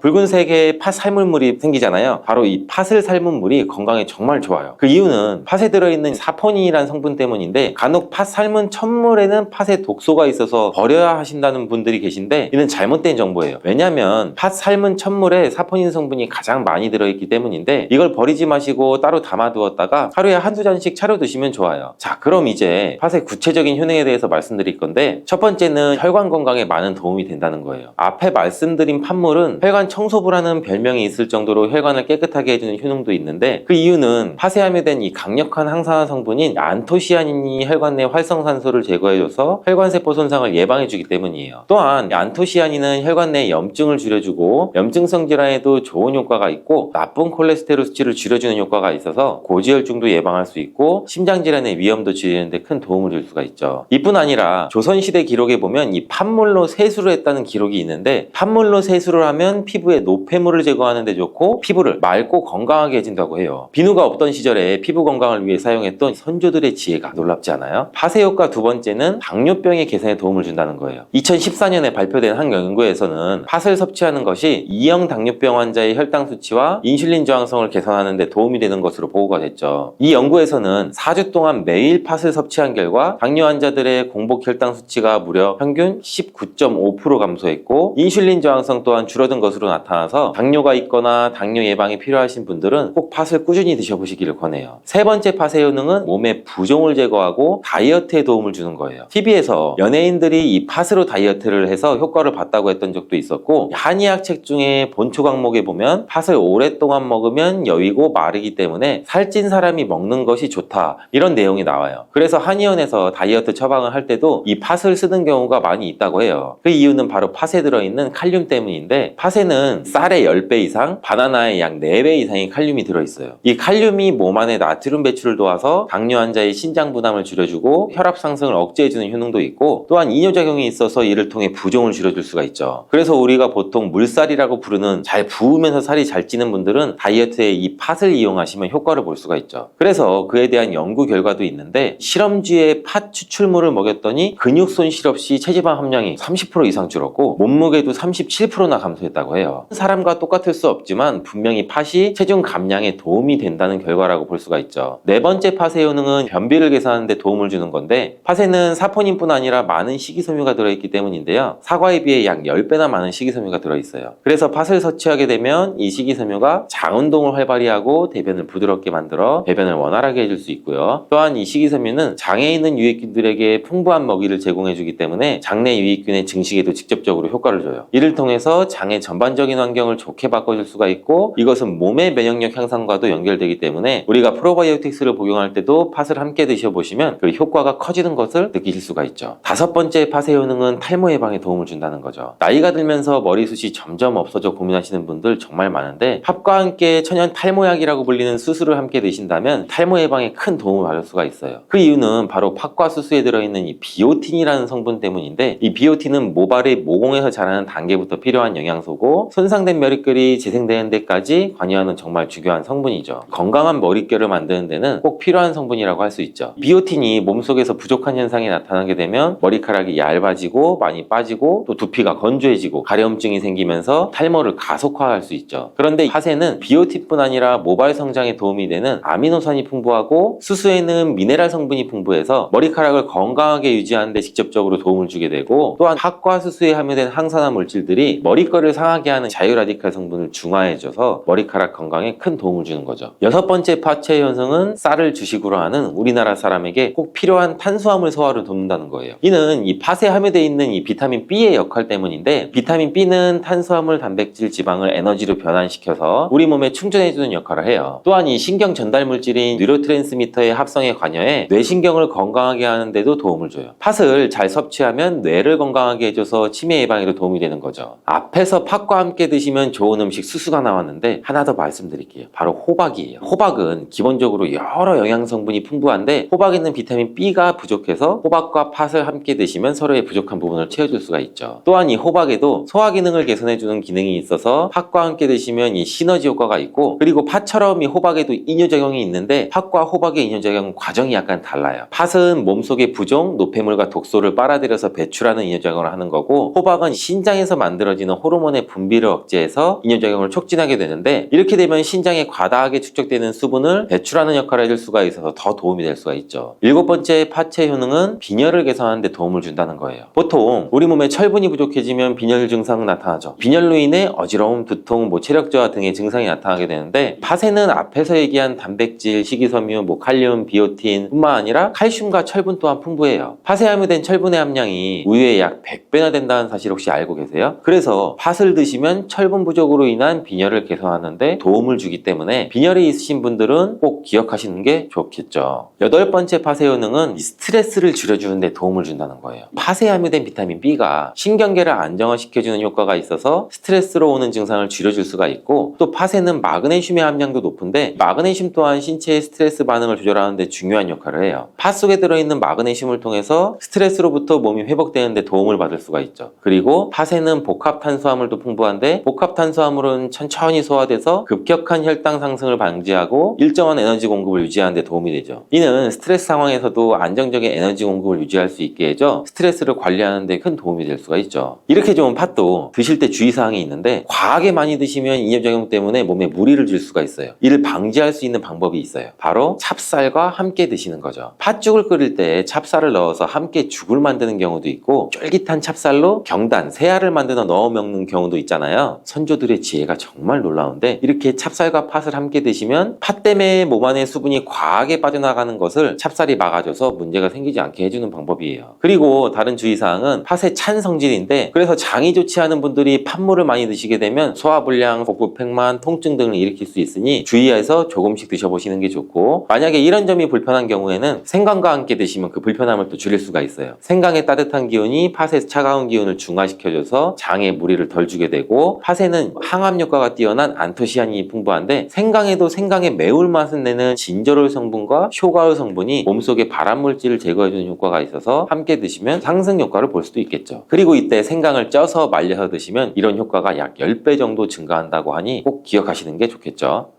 B: 붉은색의 팥 삶은 물이 생기잖아요. 바로 이 팥을 삶은 물이 건강에 정말 좋아요. 그 이유는 팥에 들어있는 사포닌이라는 성분 때문인데 간혹 팥 삶은 첫물에는 팥에 독소가 있어서 버려야 하신다는 분들이 계신데 이는 잘못된 정보예요. 왜냐하면 팥 삶은 첫물에 사포닌 성분이 가장 많이 들어있기 때문인데 이걸 버리지 마시고 따로 담아두었다가 하루에 한두 잔씩 차려 드시면 좋아요. 자, 그럼 이제 팥의 구체적인 효능에 대해서 말씀드릴 건데 첫 번째는 혈관 건강에 많은 도움이 된다는 거예요. 앞에 말씀드린 팥물은 혈관 청소부라는 별명이 있을 정도로 혈관을 깨끗하게 해주는 효능도 있는데 그 이유는 팥에 함유된 이 강력한 항산화 성분인 안토시아닌이 혈관 내 활성산소를 제거해줘서 혈관세포 손상을 예방해주기 때문이에요. 또한 안토시아닌은 혈관 내 염증을 줄여주고 염증성 질환에도 좋은 효과가 있고 나쁜 콜레스테롤 수치를 줄여주는 효과가 있어서 고지혈증도 예방할 수 있고 심장질환의 위험도 줄이는 데 큰 도움을 줄 수가 있죠. 이뿐 아니라 조선시대 기록에 보면 이 팥물로 세수를 했다는 기록이 있는데 팥물로 세수를 하면 피부에 노폐물을 제거하는 데 좋고 피부를 맑고 건강하게 해준다고 해요. 비누가 없던 시절에 피부 건강을 위해 사용했던 선조들의 지혜가 놀랍지 않아요? 팥의 효과 두 번째는 당뇨병의 개선에 도움을 준다는 거예요. 2014년에 발표된 한 연구에서는 팥을 섭취하는 것이 2형 당뇨병 환자의 혈당 수치와 인슐린 저항성을 개선하는 데 도움이 되는 것으로 보고가 됐죠. 이 연구에서는 4주 동안 매일 팥을 섭취한 결과 당뇨 환자들의 공복 혈당 수치가 무려 평균 19.5% 감소했고 인슐린 저항성 또한 줄어든 것으로 나타나서 당뇨가 있거나 당뇨 예방이 필요하신 분들은 꼭 팥을 꾸준히 드셔보시기를 권해요. 세 번째 팥의 효능은 몸의 부종을 제거하고 다이어트에 도움을 주는 거예요. TV에서 연예인들이 이 팥으로 다이어트를 해서 효과를 봤다고 했던 적도 있었고 한의학 책 중에 본초 강목에 보면 팥을 오랫동안 먹으면 여위고 마르기 때문에 살찐 사람이 먹는 것이 좋다 이런 내용이 나와요. 그래서 한의원에서 다이어트 처방을 할 때도 이 팥을 쓰는 경우가 많이 있다고 해요. 그 이유는 바로 팥에 들어있는 칼륨 때문인데 팥에는 쌀의 10배 이상, 바나나의 약 4배 이상의 칼륨이 들어있어요. 이 칼륨이 몸 안에 나트륨 배출을 도와서 당뇨 환자의 신장 부담을 줄여주고 혈압 상승을 억제해주는 효능도 있고 또한 이뇨작용이 있어서 이를 통해 부종을 줄여줄 수가 있죠. 그래서 우리가 보통 물살이라고 부르는 잘 부으면서 살이 잘 찌는 분들은 다이어트에 이 팥을 이용하시면 효과를 볼 수가 있죠. 그래서 그에 대한 연구 결과도 있는데 실험쥐에 팥 추출물을 먹였더니 근육 손실 없이 체지방 함량이 30% 이상 줄었고 몸무게도 37%나 감소했다고 해요. 사람과 똑같을 수 없지만 분명히 팥이 체중 감량에 도움이 된다는 결과라고 볼 수가 있죠. 네 번째 팥의 효능은 변비를 개선하는 데 도움을 주는 건데 팥에는 사포닌뿐 아니라 많은 식이섬유가 들어있기 때문인데요. 사과에 비해 약 10배나 많은 식이섬유가 들어있어요. 그래서 팥을 섭취하게 되면 이 식이섬유가 장 운동을 활발히 하고 대변을 부드럽게 만들어 배변을 원활하게 해줄 수 있고요. 또한 이 식이섬유는 장에 있는 유익균들에게 풍부한 먹이를 제공해주기 때문에 장내 유익균의 증식에도 직접적으로 효과를 줘요. 이를 통해서 장의 전반적인 환경을 좋게 바꿔줄 수가 있고 이것은 몸의 면역력 향상과도 연결되기 때문에 우리가 프로바이오틱 프로바이오틱스를 복용할 때도 팥을 함께 드셔보시면 그 효과가 커지는 것을 느끼실 수가 있죠. 다섯 번째 팥의 효능은 탈모 예방에 도움을 준다는 거죠. 나이가 들면서 머리숱이 점점 없어져 고민하시는 분들 정말 많은데 팥과 함께 천연 탈모약이라고 불리는 수수를 함께 드신다면 탈모 예방에 큰 도움을 받을 수가 있어요. 그 이유는 바로 팥과 수수에 들어있는 이 비오틴이라는 성분 때문인데, 이 비오틴은 모발이 모공에서 자라는 단계부터 필요한 영양소고 손상된 머릿결이 재생되는 데까지 관여하는 정말 중요한 성분이죠. 건강한 머릿결을 만드는 데는 꼭 필요한 성분이라고 할 수 있죠. 비오틴이 몸속에서 부족한 현상이 나타나게 되면 머리카락이 얇아지고 많이 빠지고 또 두피가 건조해지고 가려움증이 생기면서 탈모를 가속화할 수 있죠. 그런데 팥에는 비오틴뿐 아니라 모발 성장에 도움이 되는 아미노산이 풍부하고 수수에는 미네랄 성분이 풍부해서 머리카락을 건강하게 유지하는 데 직접적으로 도움을 주게 되고, 또한 팥과 수수에 함유된 항산화 물질들이 머릿결을 상하게 하는 자유라디칼 성분을 중화해줘서 머리카락 건강에 큰 도움을 주는 거죠. 여섯 번째 팥의 현상은 쌀을 주식으로 하는 우리나라 사람에게 꼭 필요한 탄수화물 소화를 돕는다는 거예요. 이는 이 팥에 함유되어 있는 이 비타민 B의 역할 때문인데, 비타민 B는 탄수화물, 단백질, 지방을 에너지로 변환시켜서 우리 몸에 충전해주는 역할을 해요. 또한 이 신경 전달 물질인 뉴로트랜스미터의 합성에 관여해 뇌신경을 건강하게 하는 데도 도움을 줘요. 팥을 잘 섭취하면 뇌를 건강하게 해줘서 치매 예방에도 도움이 되는 거죠. 앞에서 팥과 함께 드시면 좋은 음식 수수가 나왔는데 하나 더 말씀드릴게요. 바로 호박이에요. 호박은 기본적으로 여러 영양 성분이 풍부한데 호박에는 비타민 B가 부족해서 호박과 팥을 함께 드시면 서로의 부족한 부분을 채워줄 수가 있죠. 또한 이 호박에도 소화 기능을 개선해주는 기능이 있어서 팥과 함께 드시면 이 시너지 효과가 있고, 그리고 팥처럼 이 호박에도 이뇨작용이 있는데 팥과 호박의 이뇨작용 과정이 약간 달라요. 팥은 몸속의 부종, 노폐물과 독소를 빨아들여서 배출하는 이뇨작용을 하는 거고, 호박은 신장에서 만들어지는 호르몬의 분비를 억제해서 이뇨작용을 촉진하게 되는데, 이렇게 되면 신장에 과다하게 축적되는 수분을 배출하는 역할을 해줄 수가 있어서 더 도움이 될 수가 있죠. 일곱 번째 팥의 효능은 빈혈을 개선하는 데 도움을 준다는 거예요. 보통 우리 몸에 철분이 부족해지면 빈혈 증상이 나타나죠. 빈혈로 인해 어지러움, 두통, 체력 저하 등의 증상이 나타나게 되는데, 팥에는 앞에서 얘기한 단백질, 식이섬유, 칼륨, 비오틴 뿐만 아니라 칼슘과 철분 또한 풍부해요. 팥에 함유된 철분의 함량이 우유의 약 100배나 된다는 사실 혹시 알고 계세요? 그래서 팥을 드시면 철분 부족으로 인한 빈혈을 개선하는 데 도움을 주기 때문에 빈혈이 있으신 분들은 꼭 기억하시는 게 좋겠죠. 여덟 번째 팥의 효능은 스트레스를 줄여주는 데 도움을 준다는 거예요. 팥에 함유된 비타민 B가 신경계를 안정화시켜주는 효과가 있어서 스트레스로 오는 증상을 줄여줄 수가 있고, 또 팥에는 마그네슘의 함량도 높은데 마그네슘 또한 신체의 스트레스 반응을 조절하는 데 중요한 역할을 해요. 팥 속에 들어있는 마그네슘을 통해서 스트레스로부터 몸이 회복되는 데 도움을 받을 수가 있죠. 그리고 팥에는 복합 탄수화물도 풍부한데, 복합 탄수화물은 천천히 소화돼서 급격한 혈당 상승을 방지하고 일정한 에너지 공급을 유지하는 데 도움이 되죠. 이는 스트레스 상황에서도 안정적인 에너지 공급을 유지할 수 있게 해줘 스트레스를 관리하는 데 큰 도움이 될 수가 있죠. 이렇게 좋은 팥도 드실 때 주의사항이 있는데, 과하게 많이 드시면 이뇨작용 때문에 몸에 무리를 줄 수가 있어요. 이를 방지할 수 있는 방법이 있어요. 바로 찹쌀과 함께 드시는 거죠. 팥죽을 끓일 때 찹쌀을 넣어서 함께 죽을 만드는 경우도 있고, 쫄깃한 찹쌀로 경단, 새알을 만들어 넣어 먹는 경우도 있잖아요. 선조들의 지혜가 정말 놀라운데, 이렇게 찹쌀과 팥을 함께 드시면 팥 때문에 몸 안에 수분이 과하게 빠져나가는 것을 찹쌀이 막아줘서 문제가 생기지 않게 해주는 방법이에요. 그리고 다른 주의사항은 팥의 찬 성질인데, 그래서 장이 좋지 않은 분들이 팥물을 많이 드시게 되면 소화불량, 복부팽만, 통증 등을 일으킬 수 있으니 주의해서 조금씩 드셔보시는 게 좋고, 만약에 이런 점이 불편한 경우에는 생강과 함께 드시면 그 불편함을 또 줄일 수가 있어요. 생강의 따뜻한 기운이 팥의 차가운 기운을 중화시켜줘서 장에 무리를 덜 주게 되고, 팥에는 항암 효과가 뛰어난 안토시아닌이 풍부한데, 생강에도 생강의 매운맛을 내는 진저롤 성분과 쇼가올 성분이 몸속의 발암물질을 제거해주는 효과가 있어서 함께 드시면 상승 효과를 볼 수도 있겠죠. 그리고 이때 생강을 쪄서 말려서 드시면 이런 효과가 약 10배 정도 증가한다고 하니 꼭 기억하시는 게 좋겠죠.